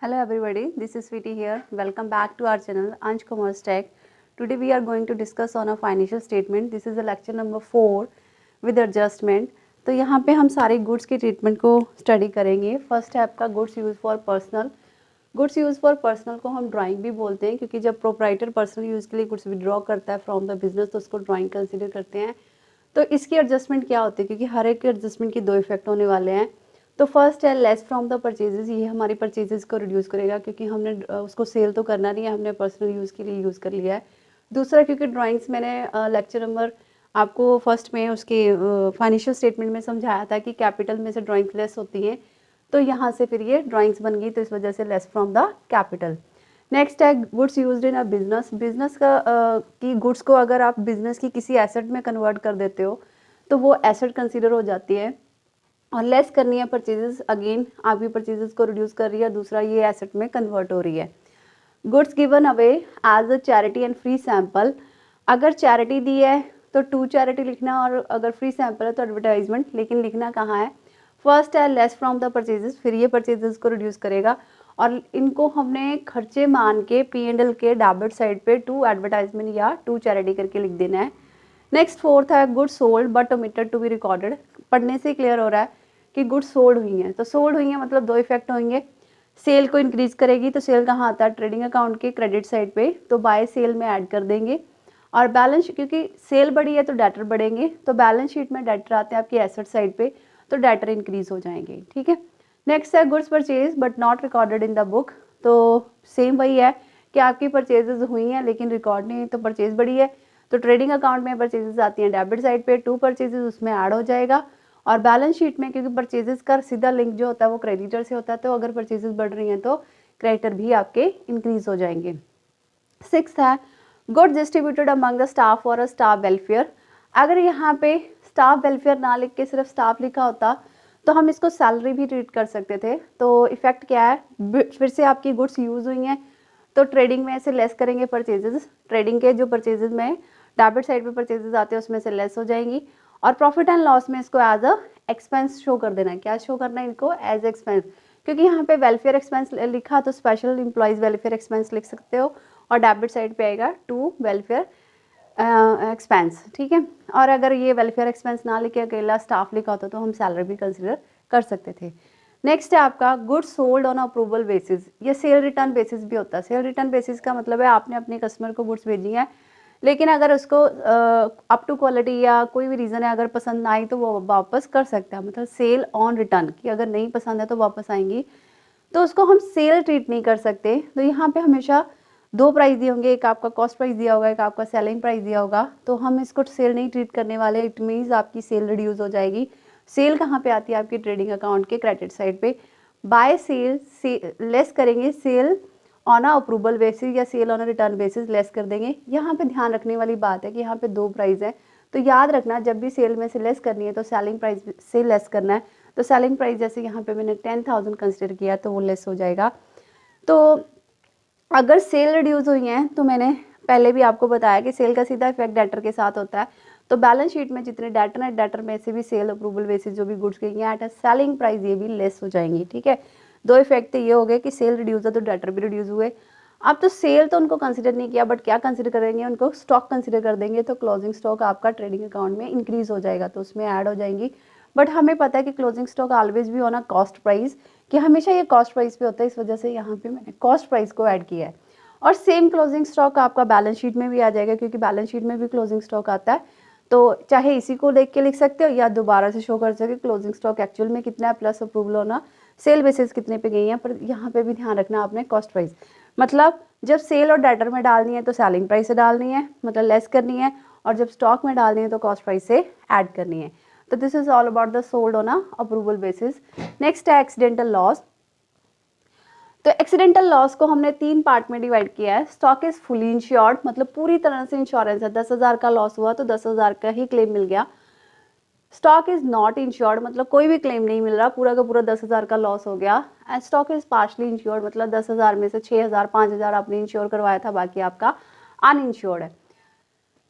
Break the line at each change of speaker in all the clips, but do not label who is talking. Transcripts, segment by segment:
Hello everybody, this is Sweetie here. Welcome back to our channel Ansh Commerce Tech. Today we are going to discuss on a financial statement. This is a lecture number 4 with adjustment. तो यहाँ पे हम सारे goods की treatment को study करेंगे. First है आपका goods use for personal. Goods use for personal को हम ड्राइंग भी बोलते हैं क्योंकि जब प्रोप्राइटर पर्सनल यूज़ के लिए गुड्स विड्रॉ करता है फ्रॉम द बिजनेस तो उसको ड्राइंग कंसिडर करते हैं. तो इसकी एडजस्टमेंट क्या होती है क्योंकि हर एक एडजस्टमेंट के दो इफेक्ट होने वाले हैं. तो फर्स्ट है लेस फ्रॉम द परचेजेस. ये हमारी परचेजेस को रिड्यूस करेगा क्योंकि हमने उसको सेल तो करना नहीं है, हमने पर्सनल यूज़ के लिए यूज़ कर लिया है. दूसरा क्योंकि ड्राइंग्स मैंने लेक्चर नंबर आपको फर्स्ट में उसके फाइनेंशियल स्टेटमेंट में समझाया था कि कैपिटल में से ड्राइंग्स लेस होती हैं, तो यहाँ से फिर ये ड्राइंग्स बन गई, तो इस वजह से less from the capital. Next है goods used in a business. Business का की गुड्स को अगर आप बिजनेस की किसी एसेट में कन्वर्ट कर देते हो तो वो एसेट कंसिडर हो जाती है. और लेस करनी है परचेजेस, अगेन आपकी परचेजेस को रिड्यूस कर रही है. दूसरा ये एसेट में कन्वर्ट हो रही है. Goods given away as a charity and free sample. अगर चैरिटी दी है तो टू चैरिटी लिखना, और अगर फ्री सैम्पल है तो एडवर्टाइजमेंट. लेकिन लिखना कहाँ है? फर्स्ट है लेस फ्रॉम द परचेजेस, फिर ये परचेजेस को रिड्यूस करेगा और इनको हमने खर्चे मान के P&L के डेबिट साइड पे टू एडवर्टाइजमेंट या टू चैरिटी करके लिख देना है. नेक्स्ट फोर्थ है goods sold but omitted to be recorded. पढ़ने से क्लियर हो रहा है कि गुड्स सोल्ड हुई हैं. तो सोल्ड हुई हैं मतलब दो इफेक्ट होंगे. सेल को इंक्रीज करेगी, तो सेल कहाँ आता है? ट्रेडिंग अकाउंट के क्रेडिट साइड पे, तो बाय सेल में ऐड कर देंगे. और बैलेंस, क्योंकि सेल बढ़ी है तो डेटर बढ़ेंगे, तो बैलेंस शीट में डेटर आते हैं आपकी एसेट साइड पे, तो डेटर इंक्रीज हो जाएंगे. ठीक है. नेक्स्ट है goods purchase but not recorded in the book. तो सेम वही है कि आपकी परचेजेज हुई हैं लेकिन रिकॉर्ड नहीं, तो परचेज बढ़ी है तो ट्रेडिंग अकाउंट में परचेजेस आती हैं डेबिट साइड पे, टू परचेजेस उसमें ऐड हो जाएगा. और बैलेंस शीट में क्योंकि परचेजेस का सीधा लिंक जो होता है वो क्रेडिटर से होता है, तो अगर परचेजेस बढ़ रही हैं तो क्रेडिटर भी आपके इंक्रीज हो जाएंगे. सिक्स्थ है goods distributed among the staff और अ स्टाफ वेलफेयर. अगर यहाँ पे स्टाफ वेलफेयर ना लिख के सिर्फ स्टाफ लिखा होता तो हम इसको सैलरी भी ट्रीट कर सकते थे. तो इफेक्ट क्या है? फिर से आपकी गुड्स यूज हुई हैं तो ट्रेडिंग में से लेस करेंगे परचेजेस. ट्रेडिंग के जो परचेजेस में डेबिट साइड पे परचेजेस आते हैं उसमें से लेस हो जाएंगी. और प्रॉफिट एंड लॉस में इसको एज अ एक्सपेंस शो कर देना है. क्या शो करना है इनको? As expense. क्योंकि यहाँ पे वेलफेयर एक्सपेंस लिखा तो स्पेशल एम्प्लॉयज वेलफेयर एक्सपेंस लिख सकते हो, और डेबिट साइड पे आएगा टू वेलफेयर एक्सपेंस. ठीक है. और अगर ये वेलफेयर एक्सपेंस ना लिखे अकेला स्टाफ लिखा होता तो हम सैलरी भी कंसिडर कर सकते थे. नेक्स्ट है आपका goods sold on approval basis. ये सेल रिटर्न बेसिस भी होता है. सेल रिटर्न बेसिस का मतलब है आपने अपने कस्टमर को गुड्स भेजी है, लेकिन अगर उसको अप टू क्वालिटी या कोई भी रीज़न है अगर पसंद ना आई तो वो वापस कर सकता है. मतलब सेल ऑन रिटर्न कि अगर नहीं पसंद है तो वापस आएंगी, तो उसको हम सेल ट्रीट नहीं कर सकते. तो यहाँ पे हमेशा दो प्राइस दिए होंगे, एक आपका कॉस्ट प्राइस दिया होगा, एक आपका सेलिंग प्राइस दिया होगा. तो हम इसको सेल नहीं ट्रीट करने वाले. इट मीन्स आपकी सेल रिड्यूस हो जाएगी. सेल कहाँ पे आती है? आपकी ट्रेडिंग अकाउंट के क्रेडिट साइड पे. बाय सेल लेस करेंगे sale on a approval basis या sale on a return basis less कर देंगे. यहाँ पे ध्यान रखने वाली बात है कि यहाँ पे दो प्राइस है, तो याद रखना जब भी सेल में से लेस करनी है तो सेलिंग प्राइस से लेस करना है. तो सेलिंग प्राइस जैसे यहाँ पे मैंने 10,000 कंसिडर किया तो वो लेस हो जाएगा. तो अगर सेल रिड्यूस हुई है तो मैंने पहले भी आपको बताया कि सेल का सीधा इफेक्ट डेटर के साथ होता है. तो बैलेंस शीट में जितने डेटर है डेटर में से भी सेल अप्रूवल बेसिस जो भी गुड्स गई हैं एट अ सेलिंग प्राइस ये भी लेस हो जाएंगी. ठीक है. दो इफेक्ट ये हो गए कि सेल रिड्यूस है तो डेटर भी रिड्यूस हुए. अब तो सेल तो उनको कंसिडर नहीं किया, बट क्या कंसिडर करेंगे? उनको स्टॉक कंसिडर कर देंगे. तो क्लोजिंग स्टॉक आपका ट्रेडिंग अकाउंट में इंक्रीज हो जाएगा तो उसमें ऐड हो जाएंगी. बट हमें पता है कि क्लोजिंग स्टॉक ऑलवेज भी होना कॉस्ट प्राइस, कि हमेशा ये कॉस्ट प्राइस पे होता है, इस वजह से यहाँ पे मैंने कॉस्ट प्राइस को ऐड किया है. और सेम क्लोजिंग स्टॉक आपका बैलेंस शीट में भी आ जाएगा क्योंकि बैलेंस शीट में भी क्लोजिंग स्टॉक आता है. तो चाहे इसी को देख के लिख सकते हो या दोबारा से शो कर सके क्लोजिंग स्टॉक एक्चुअल में कितना है प्लस अप्रूवल होना सेल बेसिस कितने पे गई है. पर यहाँ पे भी ध्यान रखना आपने कॉस्ट प्राइस, मतलब जब सेल और डेटर में डालनी है तो सेलिंग प्राइस से डालनी है, मतलब लेस करनी है, और जब स्टॉक में डालनी है तो कॉस्ट प्राइस से ऐड करनी है. तो this is all about the sold on a approval basis. Next है एक्सीडेंटल लॉस. तो एक्सीडेंटल लॉस को हमने 3 पार्ट में डिवाइड किया है. स्टॉक इज फुली इंश्योर्ड, मतलब पूरी तरह से इंश्योरेंस है. 10,000 का लॉस हुआ तो 10,000 का ही क्लेम मिल गया. स्टॉक इज नॉट इंश्योर्ड, मतलब कोई भी क्लेम नहीं मिल रहा, पूरा का पूरा 10,000 का लॉस हो गया. And stock is partially insured, मतलब 10,000 में से 6,000 5,000 आपने इंश्योर करवाया था, बाकी आपका अनइंश्योर्ड है.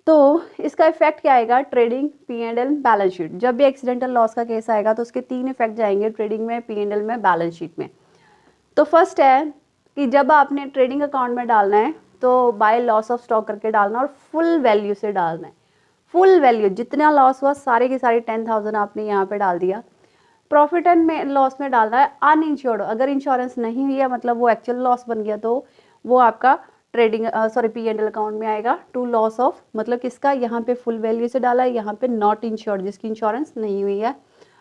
तो इसका इफेक्ट क्या आएगा? Trading, P&L, balance sheet. जब भी एक्सीडेंटल लॉस का केस आएगा तो उसके 3 इफेक्ट जाएंगे, ट्रेडिंग में, P&L में, बैलेंस शीट में. तो फर्स्ट है कि जब आपने ट्रेडिंग अकाउंट में डालना है तो बाय लॉस ऑफ स्टॉक करके डालना और फुल वैल्यू से डालना है। फुल वैल्यू जितना लॉस हुआ सारे की सारी 10,000 आपने यहाँ पे डाल दिया। प्रॉफिट एंड लॉस में डालना है अनइंश्योर्ड, अगर इंश्योरेंस नहीं हुई है मतलब वो एक्चुअल लॉस बन गया तो वो आपका ट्रेडिंग P&L अकाउंट में आएगा टू लॉस ऑफ, मतलब किसका, यहाँ पे फुल वैल्यू से डाला है, यहाँ पे नॉट इंश्योर्ड जिसकी इंश्योरेंस नहीं हुई है।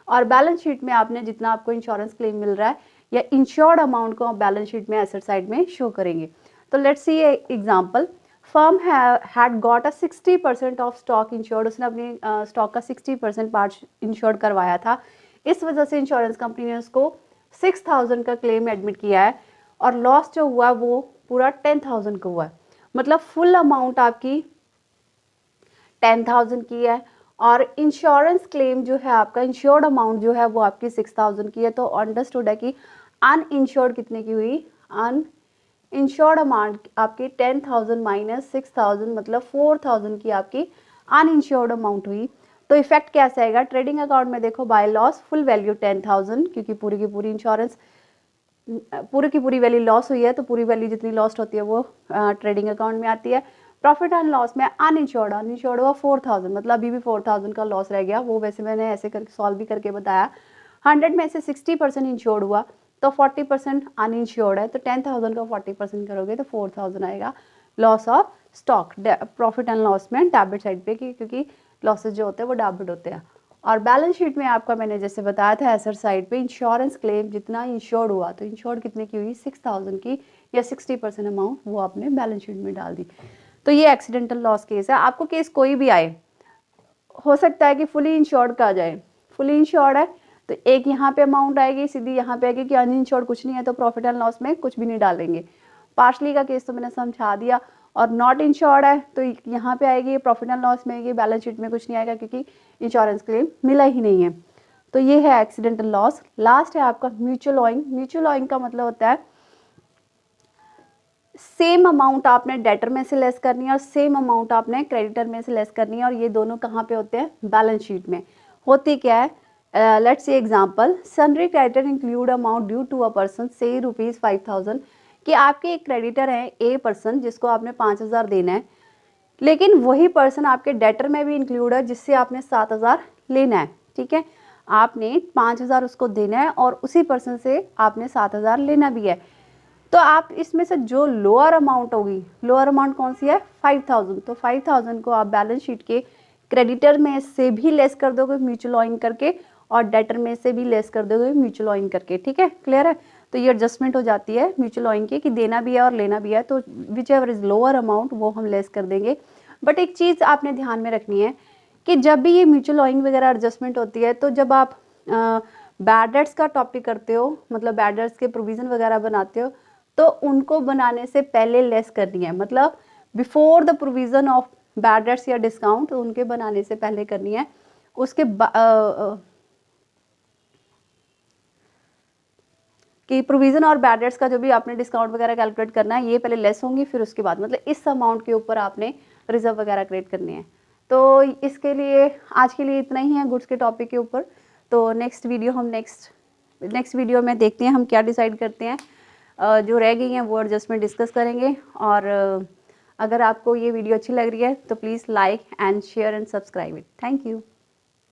और बैलेंस शीट में आपने जितना आपको इंश्योरेंस क्लेम मिल रहा है या इंश्योर्ड अमाउंट को आप बैलेंस शीट में एसेट साइड में शो करेंगे। तो let's see example, firm had got a 60% of stock insured, उसने अपनी स्टॉक का 60% पार्ट इंश्योर्ड करवाया था। इस वजह से इंश्योरेंस कंपनी ने उसको 6,000 का क्लेम एडमिट किया है और लॉस जो हुआ वो पूरा 10,000 का हुआ है। मतलब फुल अमाउंट आपकी 10,000 की है और इंश्योरेंस क्लेम जो है आपका, इंश्योर्ड अमाउंट जो है वो आपकी 6,000 की है। तो अंडरस्टूड है कि अनइंश्योर्ड कितने की हुई, अनइंश्योर्ड अमाउंट आपकी 10,000 माइनस 6,000 मतलब 4,000 की आपकी अनइंश्योर्ड अमाउंट हुई। तो इफेक्ट कैसे आएगा ट्रेडिंग अकाउंट में, देखो बाय लॉस फुल वैल्यू 10,000 क्योंकि पूरी की पूरी इंश्योरेंस पूरी की पूरी वैल्यू लॉस हुई है तो पूरी वैल्यू जितनी लॉस्ट होती है वो ट्रेडिंग अकाउंट में आती है। प्रॉफिट एंड लॉस में अनइंश्योर्ड हुआ 4,000 मतलब अभी भी 4,000 का लॉस रह गया। वो वैसे मैंने ऐसे करके सॉल्व भी करके बताया। 100 में से 60% इंश्योर्ड हुआ तो 40% अनइंश्योर्ड है, तो 10,000 का 40% करोगे तो 4,000 आएगा loss of stock. Profit and loss में डेबिट साइड पे क्योंकि लॉसेज जो होते हैं वो डेबिट होते हैं। और बैलेंस शीट में आपका मैंने जैसे बताया था एसेट साइड पे इंश्योरेंस क्लेम जितना इंश्योर्ड हुआ तो इंश्योर्ड कितने की हुई 6,000 की या 60% अमाउंट वो आपने बैलेंस शीट में डाल दी। तो ये एक्सीडेंटल लॉस केस है। आपको केस कोई भी आए, हो सकता है कि फुली इंश्योर्ड का आ जाए, फुली इंश्योर्ड है तो एक यहाँ पे अमाउंट आएगी सीधी, यहाँ पे आएगी कि अनइंश्योर्ड कुछ नहीं है तो प्रॉफिट एंड लॉस में कुछ भी नहीं डालेंगे। पार्शली का केस तो मैंने समझा दिया। और नॉट इंश्योर्ड है तो यहाँ पे आएगी प्रॉफिट एंड लॉस में आएगी, बैलेंस शीट में कुछ नहीं आएगा क्योंकि इंश्योरेंस क्लेम मिला ही नहीं है। तो ये है एक्सीडेंटल लॉस। लास्ट है आपका म्यूचुअल ओइंग। म्यूचुअल ओइंग का मतलब होता है सेम अमाउंट आपने डेटर में से लेस करनी है और सेम अमाउंट आपने क्रेडिटर में से लेस करनी है और ये दोनों कहाँ पे होते हैं, बैलेंस शीट में। होती क्या है, let's see example, sundry creditor include amount due to a person से ₹5,000 कि आपके एक क्रेडिटर है ए पर्सन जिसको आपने 5,000 देना है, लेकिन वही पर्सन आपके डेटर में भी इंक्लूड है जिससे आपने 7,000 लेना है। ठीक है, आपने 5,000 उसको देना है और उसी पर्सन से आपने 7,000 लेना भी है। तो आप इसमें से जो लोअर अमाउंट होगी, लोअर अमाउंट कौन सी है 5,000, तो 5,000 को आप बैलेंस शीट के क्रेडिटर में से भी लेस कर दोगे म्यूचुअल ओइंग करके और डेटर में से भी लेस कर दोगे म्यूचुअल ओइंग करके। ठीक है, क्लियर है। तो ये एडजस्टमेंट हो जाती है म्यूचुअल ओइंग की कि देना भी है और लेना भी है, तो which ever is lower amount वो हम लेस कर देंगे। बट एक चीज़ आपने ध्यान में रखनी है कि जब भी ये म्यूचुअल ओइंग वगैरह एडजस्टमेंट होती है तो जब आप बैड डेट्स का टॉपिक करते हो, मतलब बैड डेट्स के प्रोविज़न वगैरह बनाते हो, तो उनको बनाने से पहले लेस करनी है, मतलब before the provision of bad debts या डिस्काउंट, तो उनके बनाने से पहले करनी है। उसके कि प्रोविज़न और बैड डेट्स का जो भी आपने डिस्काउंट वगैरह कैलकुलेट करना है ये पहले लेस होंगी, फिर उसके बाद मतलब इस अमाउंट के ऊपर आपने रिजर्व वगैरह क्रिएट करनी है। तो इसके लिए आज के लिए इतना ही है गुड्स के टॉपिक के ऊपर। तो नेक्स्ट वीडियो हम नेक्स्ट वीडियो में देखते हैं हम क्या डिसाइड करते हैं, जो रह गई हैं वो एडजस्टमेंट डिस्कस करेंगे। और अगर आपको ये वीडियो अच्छी लग रही है तो please like and share and subscribe it. Thank you.